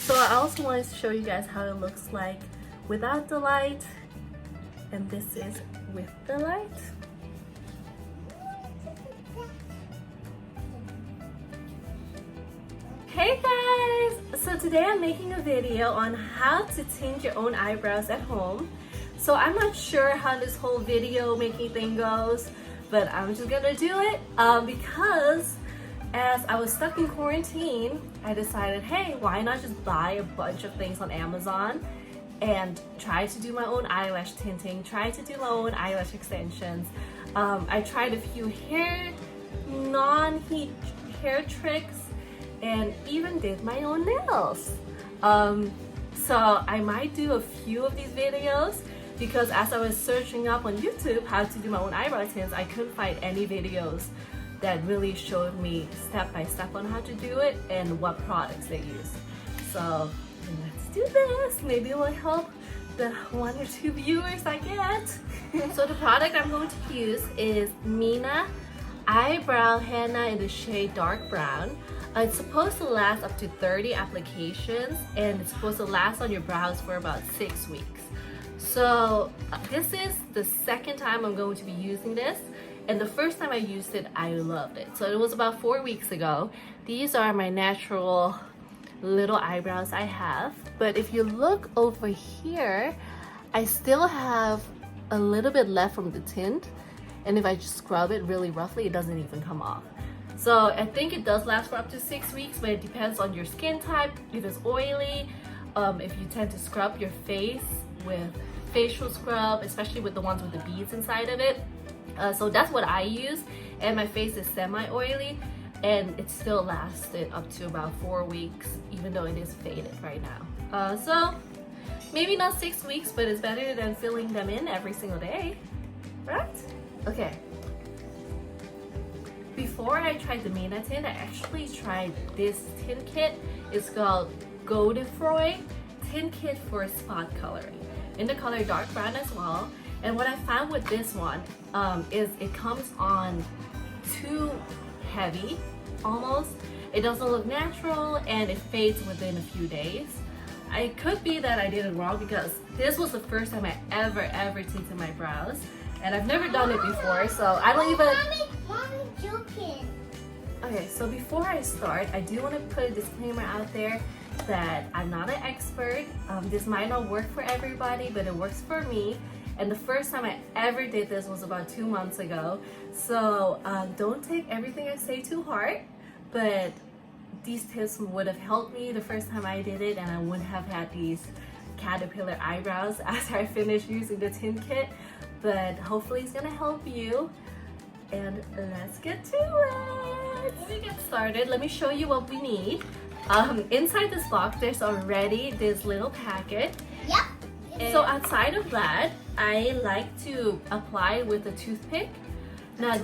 So I also wanted to show you guys how it looks like without the light, and this is with the light. Hey guys! So today I'm making a video on how to tint your own eyebrows at home. So I'm not sure how this whole video making thing goes, but I'm just gonna do it because as I was stuck in quarantine, I decided, hey, why not just buy a bunch of things on Amazon and try to do my own eyelash tinting, try to do my own eyelash extensions. I tried a few non-heat hair tricks and even did my own nails. So I might do a few of these videos because as I was searching up on YouTube how to do my own eyebrow tints, I couldn't find any videos that really showed me step by step on how to do it and what products they use. So let's do this. Maybe it will help the 1 or 2 viewers I get. So the product I'm going to use is Mina Eyebrow Henna in the shade dark brown. It's supposed to last up to 30 applications and it's supposed to last on your brows for about 6 weeks. So this is the second time I'm going to be using this, and the first time I used it I loved it. So it was about 4 weeks ago. These are my natural little eyebrows I have, but if you look over here I still have a little bit left from the tint, and if I just scrub it really roughly it doesn't even come off. So I think it does last for up to 6 weeks, but it depends on your skin type, if it's oily, if you tend to scrub your face with facial scrub, especially with the ones with the beads inside of it. So that's what I use, and my face is semi-oily and it still lasted up to about 4 weeks even though it is faded right now. So maybe not 6 weeks, but it's better than filling them in every single day, right? Okay. Before I tried the Mina tint, I actually tried this TintKit. It's called Godefroy TintKit for spot coloring in the color dark brown as well. And what I found with this one is it comes on too heavy almost. It doesn't look natural and it fades within a few days. It could be that I did it wrong because this was the first time I ever tinted my brows, and I've never done it before, so I don't even... Mommy joking. Okay, so before I start, I do want to put a disclaimer out there that I'm not an expert. This might not work for everybody, but it works for me. And the first time I ever did this was about 2 months ago. So don't take everything I say too hard, but these tips would have helped me the first time I did it, and I wouldn't have had these caterpillar eyebrows after I finished using the TintKit. But hopefully it's gonna help you. And let's get to it. Before we get started, let me show you what we need. Inside this box, there's already this little packet. Yep. And so outside of that, I like to apply with a toothpick. Now,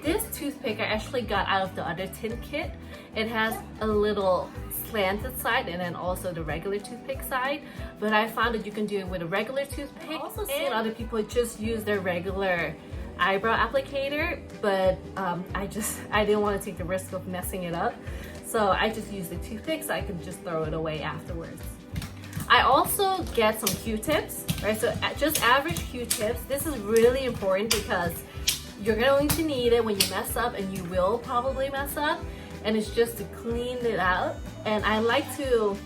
this toothpick I actually got out of the other TintKit. It has a little slanted side and then also the regular toothpick side. But I found that you can do it with a regular toothpick. I've also seen other people just use their regular eyebrow applicator, but I didn't want to take the risk of messing it up, so I just used the toothpick so I could just throw it away afterwards. I also get some Q-tips, right? So just average Q-tips. This is really important because you're going to need it when you mess up, and you will probably mess up, and it's just to clean it out. And I like to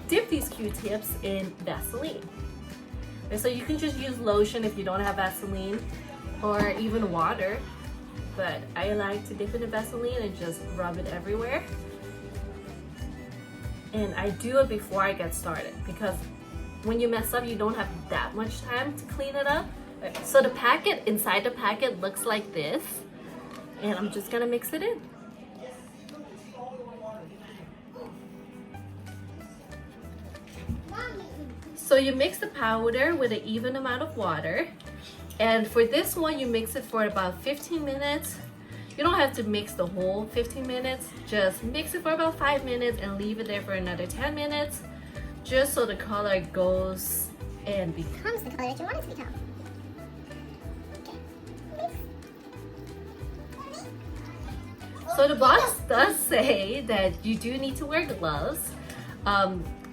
dip these Q-tips in Vaseline. And so you can just use lotion if you don't have Vaseline, or even water, but I like to dip it in Vaseline and just rub it everywhere. And I do it before I get started because when you mess up you don't have that much time to clean it up. So the packet, inside the packet looks like this, and I'm just gonna mix it in. So you mix the powder with an even amount of water. And for this one, you mix it for about 15 minutes. You don't have to mix the whole 15 minutes. Just mix it for about 5 minutes and leave it there for another 10 minutes. Just so the color goes and becomes the color that you want it to become. So the box does say that you do need to wear gloves.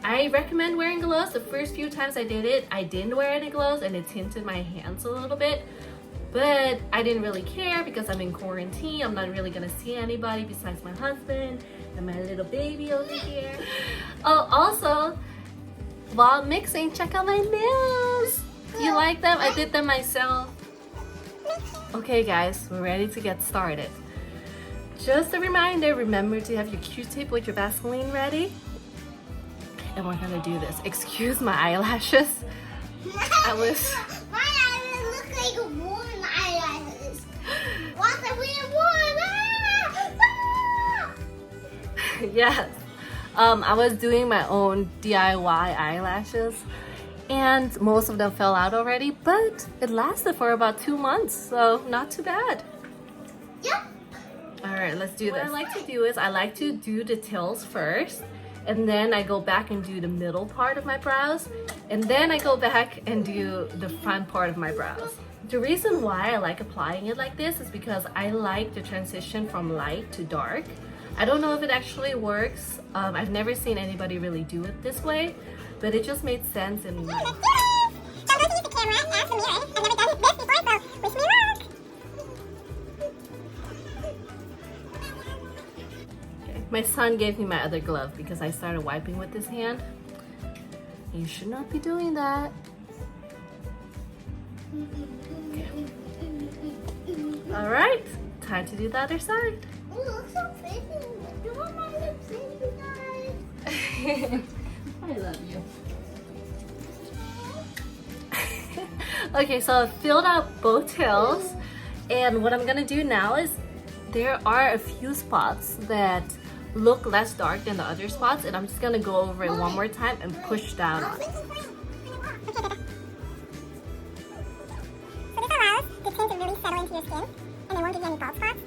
I recommend wearing gloves. The first few times I did it, I didn't wear any gloves and it tinted my hands a little bit. But I didn't really care because I'm in quarantine. I'm not really gonna see anybody besides my husband and my little baby over here. Oh, also, while mixing, check out my nails. Do you like them? I did them myself. Okay guys, we're ready to get started. Just a reminder, remember to have your Q-tip with your Vaseline ready. And we're gonna do this. Excuse my eyelashes. I was... My eyelashes look like worn eyelashes. What's the weird one? Yes. I was doing my own DIY eyelashes and most of them fell out already, but it lasted for about 2 months, so not too bad. Yep. All right, let's do this. What I like to do is I like to do the tails first, and then I go back and do the middle part of my brows, and then I go back and do the front part of my brows. The reason why I like applying it like this is because I like the transition from light to dark. I don't know if it actually works. I've never seen anybody really do it this way, but it just made sense in me. My son gave me my other glove because I started wiping with this hand. You should not be doing that. Okay. All right, time to do the other side. Oh, it looks so pretty. Do you want my lips in, you guys? I love you. Okay, so I filled out both tails, and what I'm gonna do now is there are a few spots that look less dark than the other spots, and I'm just gonna go over it one more time and push down on it. So this allows the tint to really settle into your skin, and it won't give you any bald spots.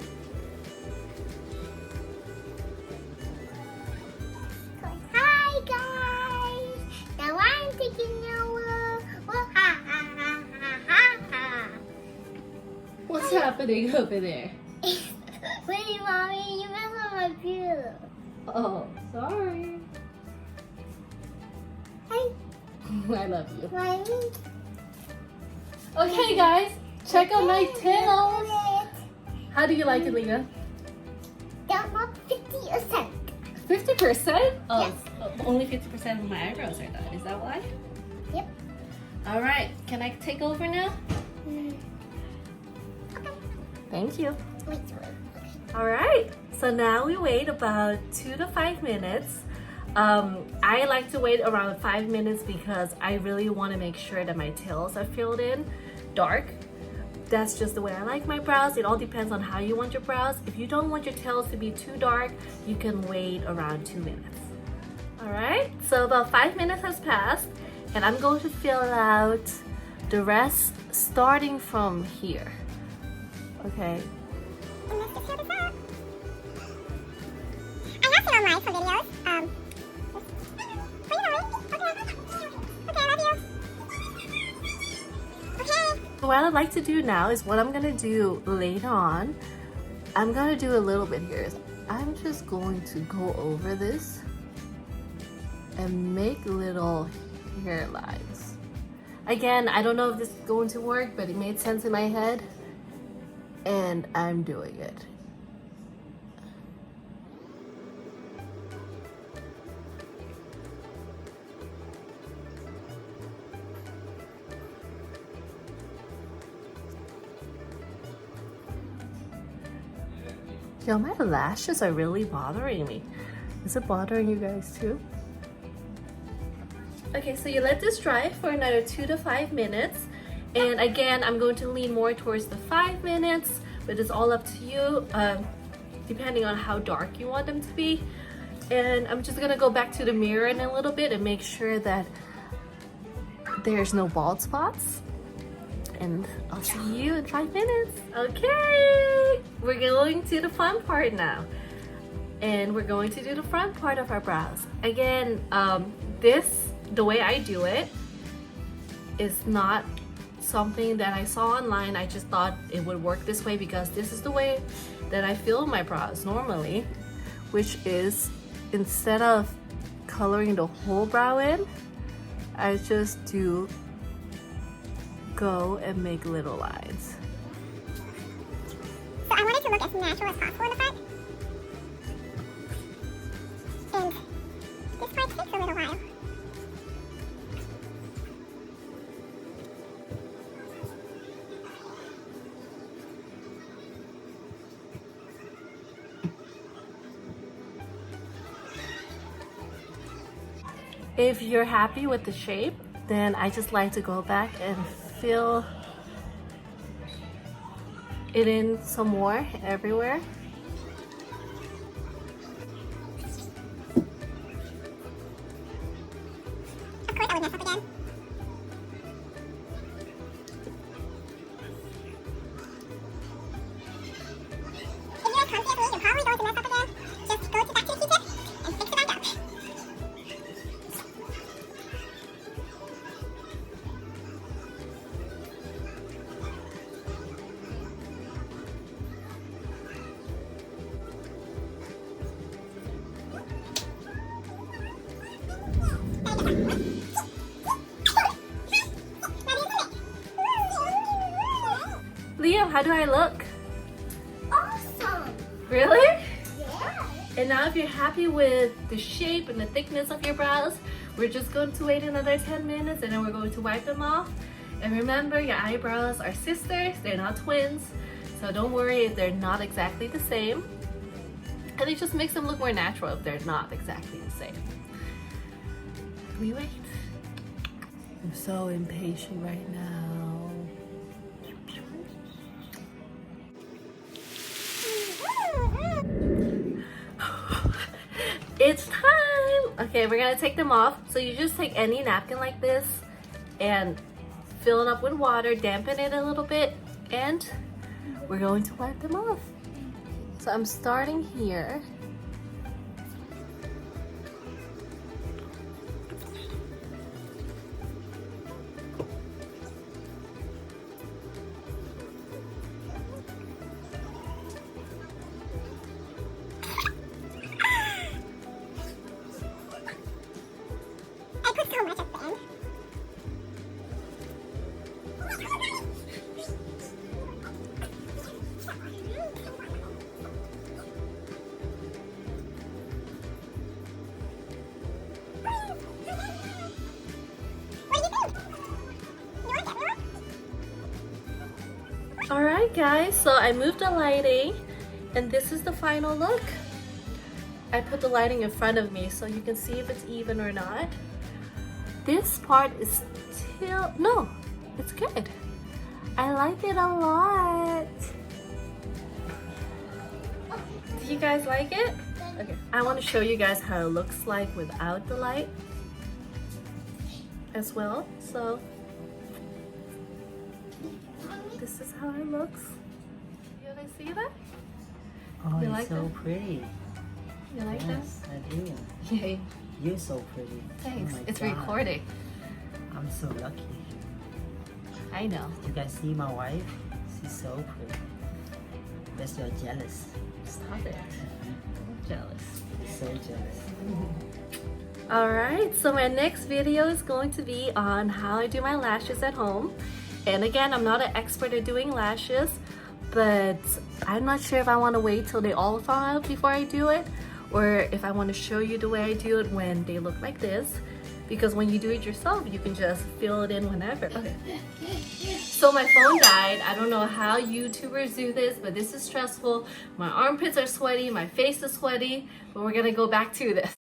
Hi guys! Now I'm taking over. Well, ha ha ha ha ha ha. What's happening over there? Wait, mommy, you messed with my pillow. Oh, sorry. Hi, I love you. mommy. Okay, guys, check out my tails. How do you like it, Lena? Down up 50%. 50%? Oh, Yes. only 50% of my eyebrows are done. Is that why? Yep. All right, can I take over now? Okay. Thank you. Wait. All right, so now we wait about 2 to 5 minutes. I like to wait around 5 minutes because I really want to make sure that my tails are filled in dark. That's just the way I like my brows. It all depends on how you want your brows. If you don't want your tails to be too dark, you can wait around 2 minutes. All right, so about 5 minutes has passed, and I'm going to fill out the rest starting from here. Okay. And let's just fill this out. I have seen online for videos. Okay, I love you. Okay. What I'd like to do now is what I'm gonna do later on. I'm gonna do a little bit here. I'm just going to go over this and make little hairlines. Again, I don't know if this is going to work, but it made sense in my head, and I'm doing it. Yo, my lashes are really bothering me. Is it bothering you guys too? Okay, so you let this dry for another 2 to 5 minutes. And again, I'm going to lean more towards the 5 minutes, but it's all up to you, depending on how dark you want them to be. And I'm just gonna go back to the mirror in a little bit and make sure that there's no bald spots. And I'll see you in 5 minutes. Okay, we're going to the fun part now. And we're going to do the front part of our brows. Again, the way I do it is not something that I saw online. I just thought it would work this way because this is the way that I fill my brows normally, which is instead of coloring the whole brow in, I just do go and make little lines. So I want it to look as natural as possible in the front. And this part takes a little while. If you're happy with the shape, then I just like to go back and fill it in some more everywhere. Of course, I would mess up again. If you're as confident as me, you're probably going to mess up again. Just go back to the Q-tip and fix it back up. Liam, how do I look? Awesome. Really? Yeah. And now if you're happy with the shape and the thickness of your brows, we're just going to wait another 10 minutes and then we're going to wipe them off. And remember, your eyebrows are sisters, they're not twins. So don't worry if they're not exactly the same. And it just makes them look more natural if they're not exactly the same. We wait. I'm so impatient right now. It's time! Okay, we're gonna take them off. So you just take any napkin like this and fill it up with water, dampen it a little bit, and we're going to wipe them off. So I'm starting here. I put so much at the end. What do you think? You like it more? Alright guys, so I moved the lighting and this is the final look. I put the lighting in front of me so you can see if it's even or not. This part is still, no, it's good. I like it a lot. Do you guys like it? Okay, I want to show you guys how it looks like without the light as well. So this is how it looks. You guys see that? Oh, You it's like so that? pretty. You like Yes, I do. that? Yay. You're so pretty. Thanks. Oh my It's God. recording. I'm so lucky. I know. You guys see my wife? She's so pretty. Guess you're jealous. Stop it. I'm jealous. You're so jealous. Alright, so my next video is going to be on how I do my lashes at home. And again, I'm not an expert at doing lashes, but I'm not sure if I want to wait till they all fall out before I do it, or if I want to show you the way I do it when they look like this. Because when you do it yourself, you can just fill it in whenever. Okay. So my phone died. I don't know how YouTubers do this, but this is stressful. My armpits are sweaty, my face is sweaty, but we're gonna go back to this.